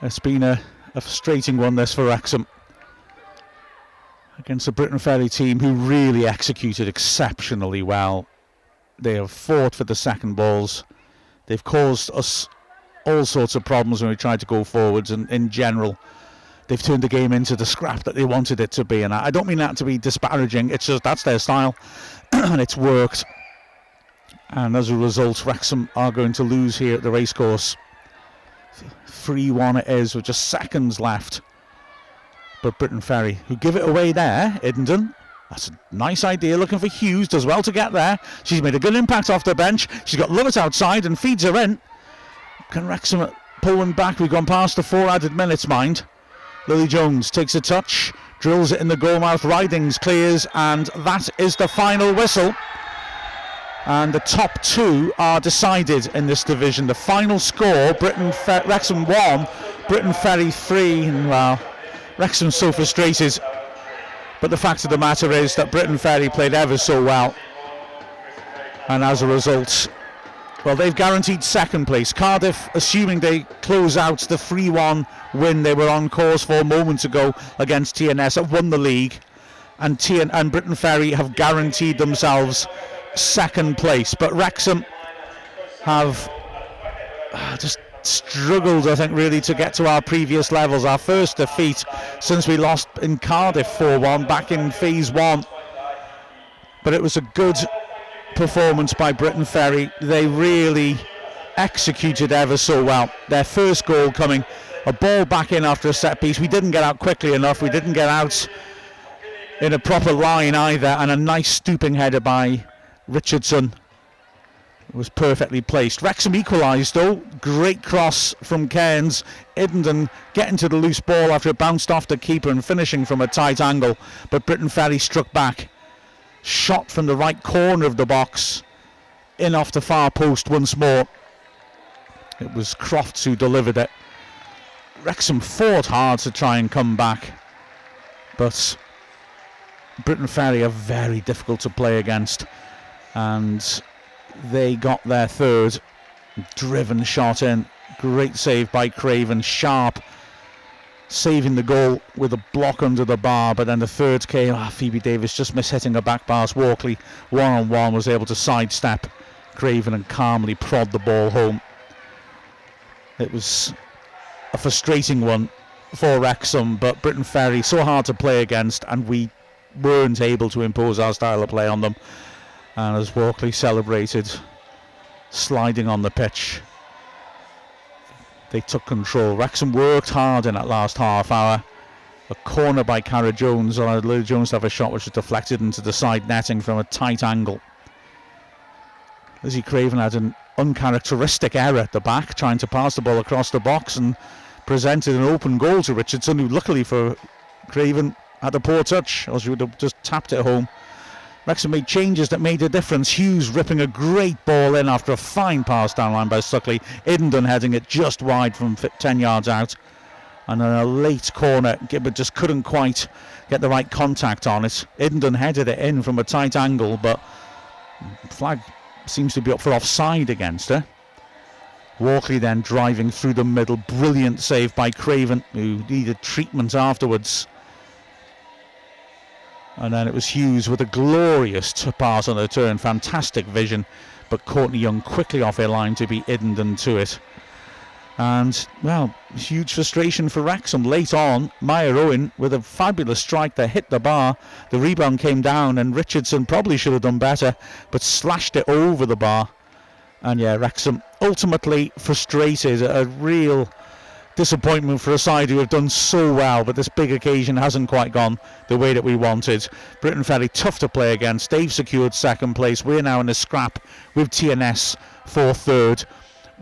It's been a frustrating one, this, for Wrexham, against the Briton Ferry team, who really executed exceptionally well. They have fought for the second balls. They've caused us all sorts of problems when we tried to go forwards, and in general they've turned the game into the scrap that they wanted it to be. And I don't mean that to be disparaging, it's just that's their style and it's worked. And as a result, Wrexham are going to lose here at the racecourse. 3-1 it is with just seconds left. But Briton Ferry, who give it away there, Iddenden. That's a nice idea, looking for Hughes, does well to get there. She's made a good impact off the bench. She's got Lovett outside and feeds her in. Can Wrexham pull one back? We've gone past the 4 added minutes, mind. Lily Jones takes a touch, drills it in the goal mouth. Ridings clears, and that is the final whistle. And the top 2 are decided in this division. The final score, Wrexham 1, Briton Ferry 3. And well, Wrexham's so frustrated. But the fact of the matter is that Briton Ferry played ever so well. And as a result, well, they've guaranteed second place. Cardiff, assuming they close out the 3-1 win they were on course for moments ago against TNS, have won the league. And Briton Ferry have guaranteed themselves second place. But Wrexham have just struggled, I think, really to get to our previous levels. Our first defeat since we lost in Cardiff 4-1 back in phase 1. But it was a good performance by Briton Ferry. They really executed ever so well. Their first goal coming, a ball back in after a set piece. We didn't get out quickly enough. We didn't get out in a proper line either. And a nice stooping header by Richardson. It was perfectly placed. Wrexham equalised though. Great cross from Cairns. Iddenden getting to the loose ball after it bounced off the keeper and finishing from a tight angle. But Briton Ferry struck back. Shot from the right corner of the box. In off the far post once more. It was Crofts who delivered it. Wrexham fought hard to try and come back. But Briton Ferry are very difficult to play against. And they got their third. Driven shot in. Great save by Craven. Sharp saving the goal with a block under the bar. But then the third came. Phoebe Davis just missed hitting a back pass. Walkley one-on-one was able to sidestep Craven and calmly prod the ball home. It was a frustrating one for Wrexham, but Briton Ferry so hard to play against, and we weren't able to impose our style of play on them. And as Walkley celebrated, sliding on the pitch, they took control. Wrexham worked hard in that last half hour. A corner by Cara Jones, allowed Lily Jones to have a shot which was deflected into the side netting from a tight angle. Lizzie Craven had an uncharacteristic error at the back, trying to pass the ball across the box, and presented an open goal to Richardson, who luckily for Craven had a poor touch, or she would have just tapped it home. Wrexham made changes that made a difference. Hughes ripping a great ball in after a fine pass down line by Stuckley. Iddenden heading it just wide from 10 yards out. And then a late corner, Gibbard just couldn't quite get the right contact on it. Iddenden headed it in from a tight angle, but flag seems to be up for offside against her. Walkley then driving through the middle. Brilliant save by Craven, who needed treatment afterwards. And then it was Hughes with a glorious pass on the turn. Fantastic vision. But Courtney Young quickly off her line to beat Iddenden to it. And, well, huge frustration for Wrexham. Late on, Maya Owen with a fabulous strike that hit the bar. The rebound came down, and Richardson probably should have done better, but slashed it over the bar. And yeah, Wrexham ultimately frustrated. A real disappointment for a side who have done so well, but this big occasion hasn't quite gone the way that we wanted. Briton Ferry tough to play against. They've secured second place. We're now in a scrap with TNS for third.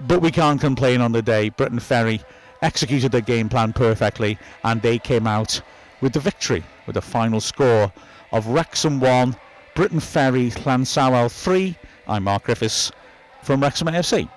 But we can't complain on the day. Briton Ferry executed their game plan perfectly, and they came out with the victory with a final score of Wrexham 1, Briton Ferry Llansawel 3. I'm Mark Griffiths from Wrexham AFC.